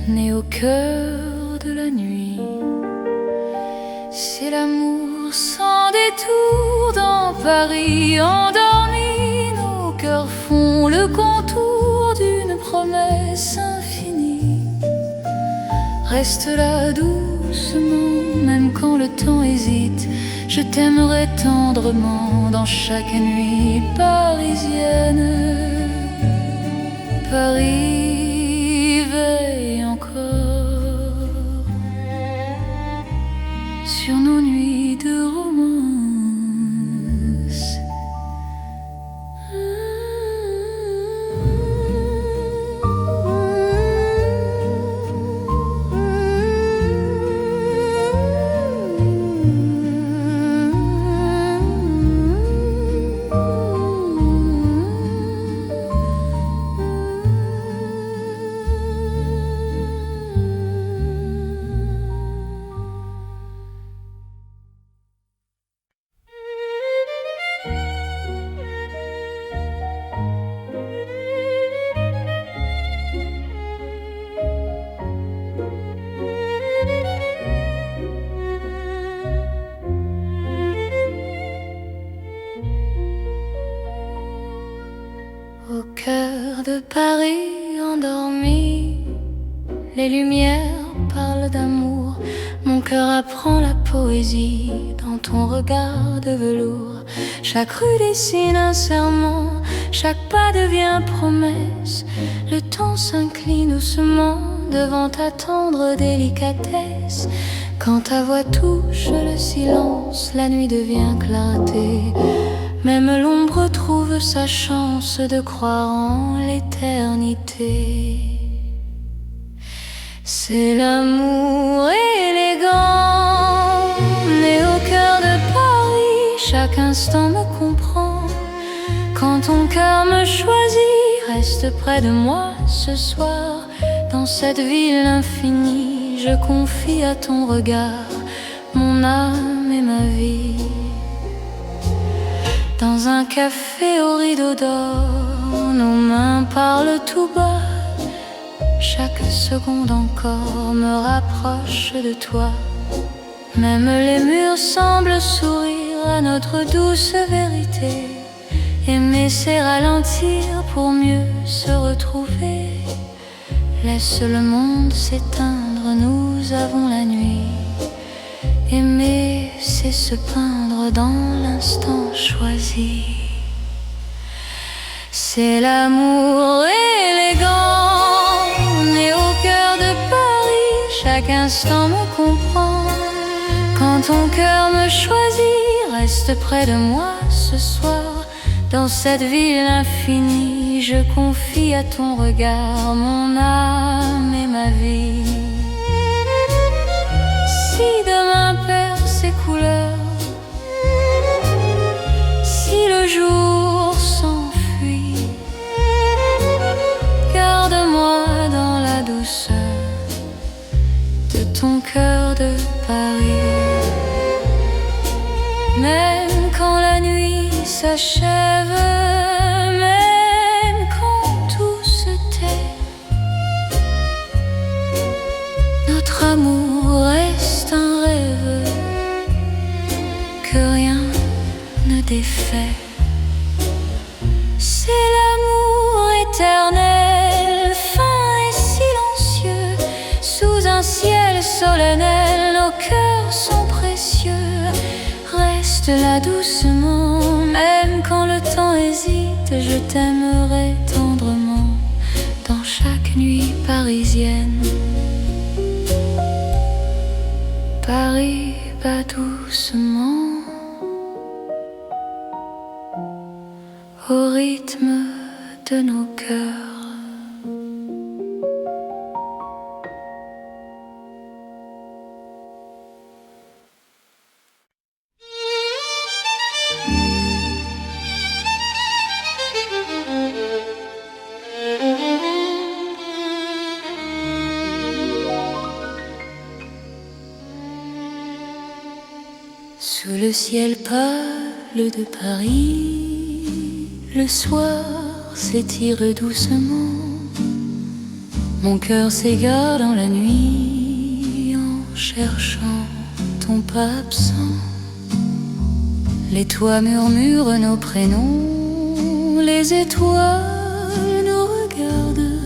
né au cœur de la nuit. C'est l'amour sans détour dans Paris endormi. Cœurs font le contour d'une promesse infinie. Reste là doucement, même quand le temps hésite. Je t'aimerai tendrement dans chaque nuit parisienne. Paris veille encore sur nos nuits de romance. Au cœur de Paris endormi, les lumières parlent d'amour. Mon cœur apprend la poésie dans ton regard de velours. Chaque rue dessine un serment, chaque pas devient promesse. Le temps s'incline doucement devant ta tendre délicatesse. Quand ta voix touche le silence, la nuit devient clarté. Même l'ombre trouve sa chance de croire en l'éternité. C'est l'amour élégant, né au cœur de Paris. Chaque instant me comprend. Quand ton cœur me choisit, reste près de moi ce soir. Dans cette ville infinie, je confie à ton regard mon âme et ma vie. Dans un café au rideau d'or, nos mains parlent tout bas. Chaque seconde encore me rapproche de toi. Même les murs semblent sourire à notre douce vérité. Aimer c'est ralentir pour mieux se retrouver. Laisse le monde s'éteindre, nous avons la nuit. Aimer c'est se peindre dans l'instant choisi. C'est l'amour élégant, né au cœur de Paris. Chaque instant me comprend. Quand ton cœur me choisit, reste près de moi ce soir. Dans cette ville infinie, je confie à ton regard mon âme et ma vie. Si demain perd ses couleurs, si le jour s'enfuit, garde-moi dans la douceur de ton cœur de Paris. Même quand la nuit s'achève, même quand tout se tait, notre amour reste un rêve que rien ne défait. C'est l'amour éternel, fin et silencieux. Sous un ciel solennel, nos cœurs sont précieux. Reste là doucement, même quand le temps hésite. Je t'aimerai tendrement dans chaque nuit parisienne. Paris bat doucement au rythme de nos cœurs. Sous le ciel pâle de Paris, le soir s'étire doucement. Mon cœur s'égare dans la nuit en cherchant ton pas absent. Les toits murmurent nos prénoms, les étoiles nous regardent.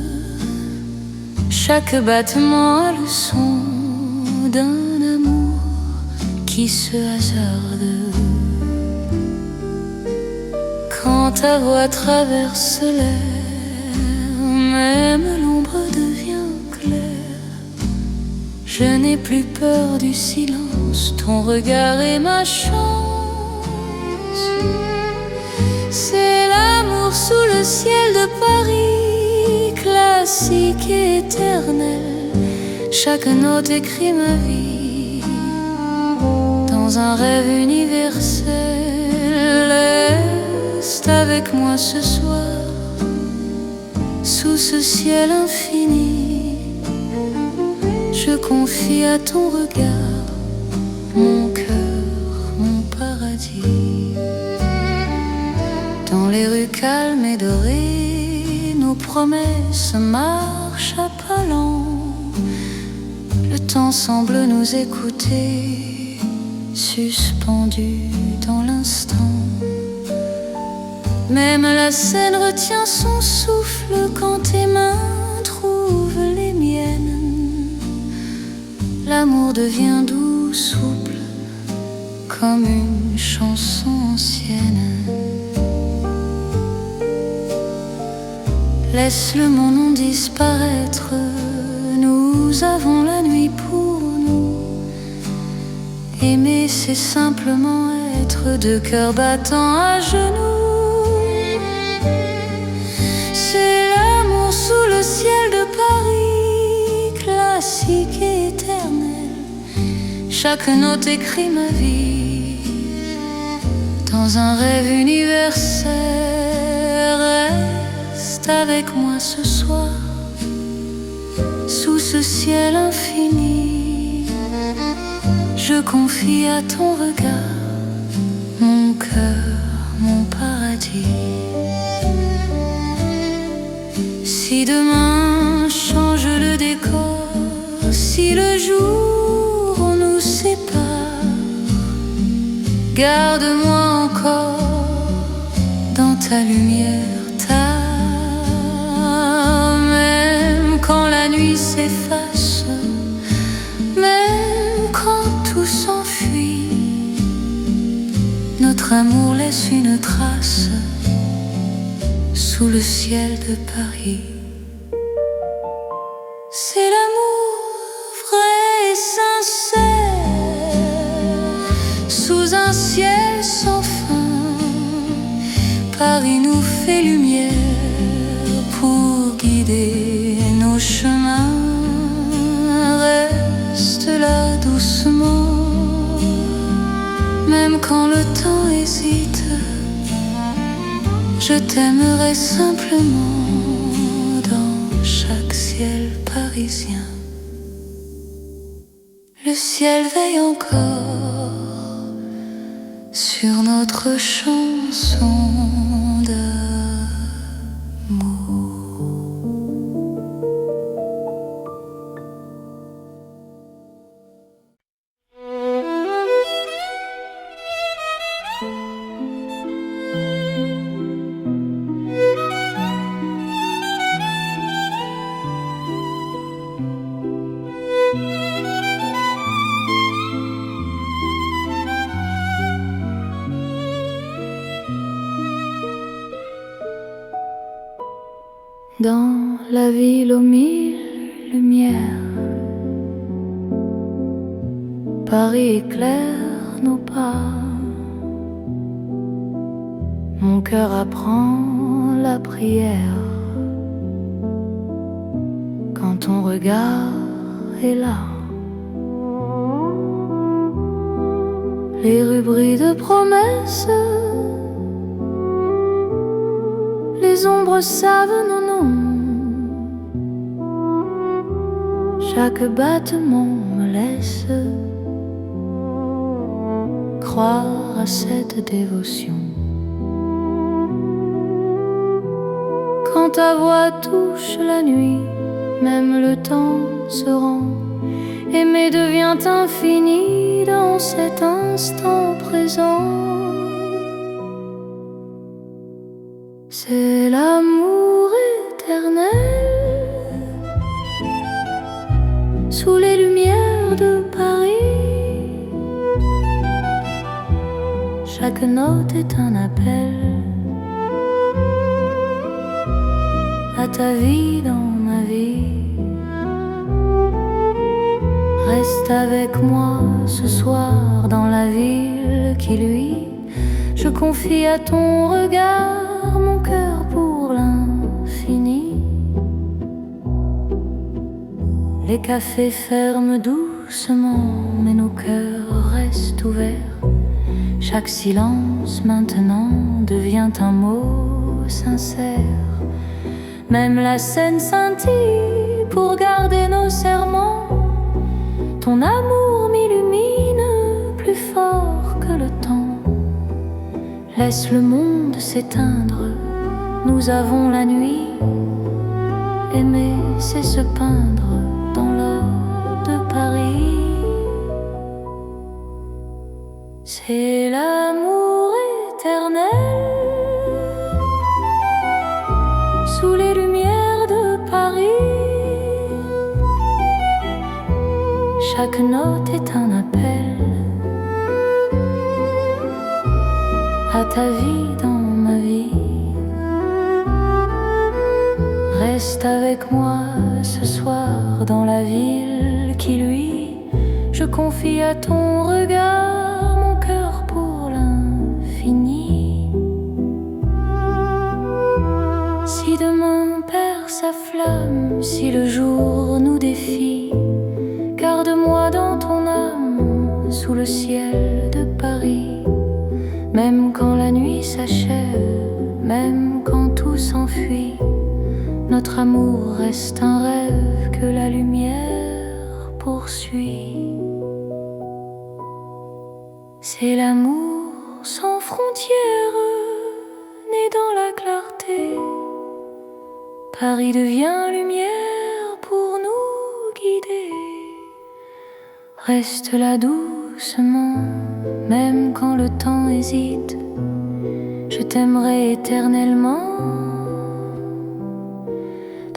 Chaque battement a le son d'un amour qui se hasarde. Quand ta voix traverse l'air, même l'ombre devient claire. Je n'ai plus peur du silence, ton regard est ma chance. C'est l'amour sous le ciel de Paris, classique et éternel. Chaque note écrit ma vie dans un rêve universel. Reste avec moi ce soir, sous ce ciel infini. Je confie à ton regard mon cœur, mon paradis. Dans les rues calmes et dorées, nos promesses marchent à pas lents. Le temps semble nous écouter, suspendu dans l'instant. Même la Seine retient son souffle quand tes mains trouvent les miennes. L'amour devient doux, souple, comme une chanson ancienne. Laisse le mon nom disparaître, nous avons la nuit pour nous. Aimer, c'est simplement être deux cœurs battants à genoux. C'est l'amour sous le ciel de Paris, classique et éternel. Chaque note écrit ma vie dans un rêve universel. Reste avec moi ce soir, sous ce ciel infini. Je confie à ton regard mon cœur, mon paradis. Si demain change le décor, si le jour nous sépare, garde-moi encore dans ta lumière, même quand la nuit s'efface, même quand tout s'enfuit, notre amour laisse une trace sous le ciel de Paris. C'est l'amour vrai et sincère, sous un ciel sans fin. Paris nous fait lumière pour guider nos chemins. Reste là doucement, même quand le temps hésite. Je t'aimerai simplement dans chaque ciel parisien. Le ciel veille encore sur notre chanson d'amour. Dans la ville aux mille lumières, Paris éclaire nos pas. Mon cœur apprend la prière quand ton regard est là. Les rues brillent de promesses, les ombres savent nos noms. Chaque battement me laisse croire à cette dévotion. Quand ta voix touche la nuit, même le temps se rend. Aimer devient infini dans cet instant présent. C'est l'amour éternel sous les lumières de Paris. Chaque note est un appel à ta vie dans ma vie. Reste avec moi ce soir dans la ville qui luit. Je confie à ton regard mon cœur pour l'infini. Les cafés ferment doucement, mais nos cœurs restent ouverts. Chaque silence maintenant devient un mot sincère. Même la Seine scintille pour garder nos serments. Ton amour m'illumine plus fort que le temps. Laisse le monde s'éteindre, nous avons la nuit. Aimer, c'est se peindre dans l'or de Paris. C'est l'amour éternel chaque note est un appel à ta vie dans ma vie. Reste avec moi ce soir dans la ville qui luit. Je confie à ton regard mon cœur pour l'infini. Si demain perd sa flamme, si le jour nous défie, garde-moi dans ton âme sous le ciel de Paris. Même quand la nuit s'achève, même quand tout s'enfuit, notre amour reste un rêve que la lumière poursuit. C'est l'amour sans frontières, né dans la clarté. Paris devient lumière pour nous guider. Reste là doucement, même quand le temps hésite. Je t'aimerai éternellement.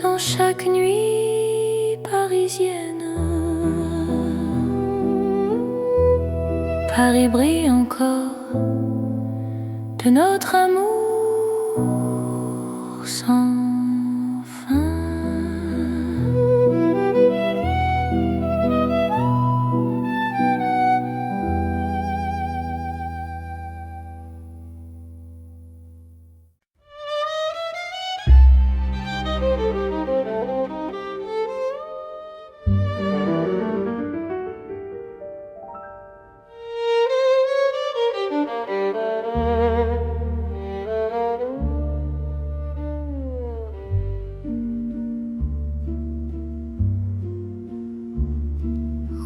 Dans chaque nuit parisienne, Paris brille encore de notre amour sans fin.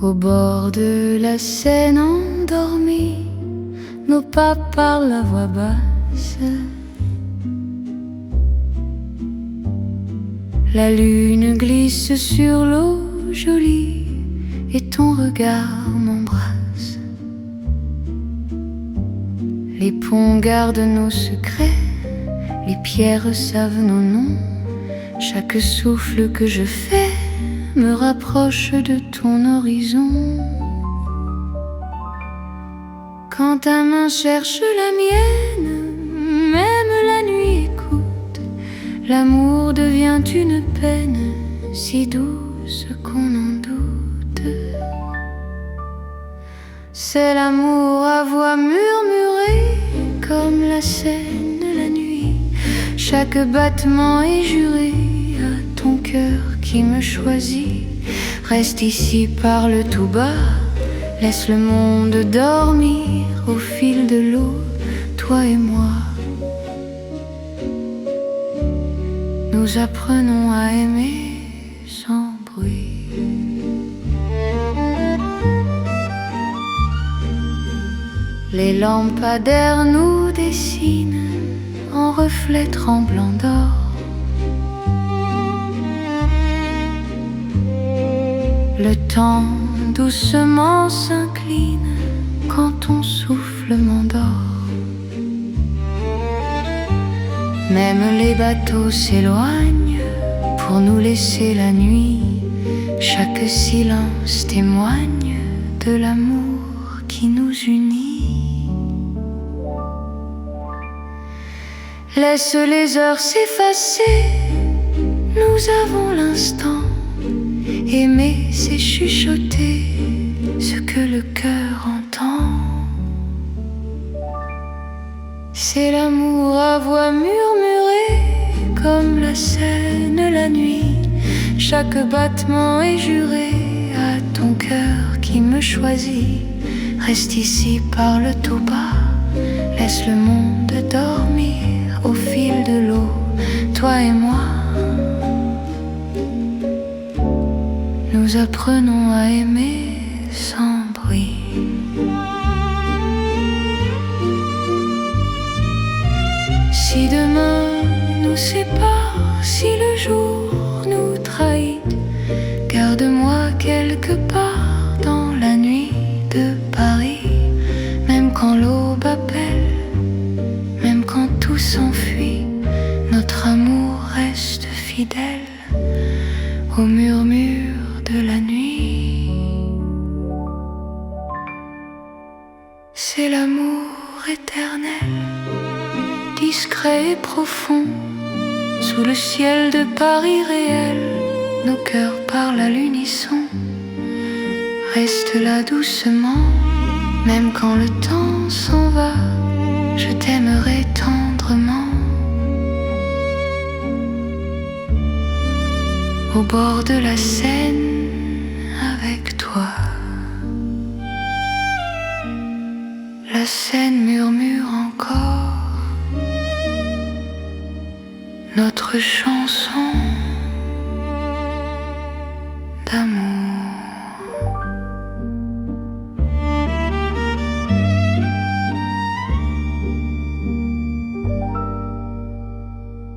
Au bord de la Seine endormie, nos pas parlent à voix basse. La lune glisse sur l'eau jolie et ton regard m'embrasse. Les ponts gardent nos secrets, les pierres savent nos noms. Chaque souffle que je fais me rapproche de ton horizon. Quand ta main cherche la mienne, même la nuit écoute. L'amour devient une peine si douce qu'on en doute. C'est l'amour à voix murmurée comme la Seine la nuit. Chaque battement est juré à ton cœur qui me choisit. Reste ici, parle tout bas, laisse le monde dormir au fil de l'eau, toi et moi. Nous apprenons à aimer sans bruit. Les lampadaires nous dessinent en reflets tremblants d'or. Le temps doucement s'incline quand ton souffle m'endort. Même les bateaux s'éloignent pour nous laisser la nuit. Chaque silence témoigne de l'amour qui nous unit. Laisse les heures s'effacer, nous avons l'instant. Aimer, c'est chuchoter ce que le cœur entend. C'est l'amour à voix murmurée comme la Seine la nuit. Chaque battement est juré à ton cœur qui me choisit. Reste ici, parle tout bas, laisse le monde dormir au fil de l'eau, toi et moi. Nous apprenons à aimer sans bruit. Si demain nous sépare, si le jour nous trahit, garde-moi quelque part dans la nuit de Paris. Même quand l'aube appelle, même quand tout s'enfuit, notre amour reste fidèle au murmure de la nuit. profond. Sous le ciel de Paris réel, nos cœurs parlent à l'unisson. Reste là doucement, même quand le temps s'en va, je t'aimerai tendrement. Au bord de la Seine, avec toi. La Seine murmure encore notre chanson d'amour.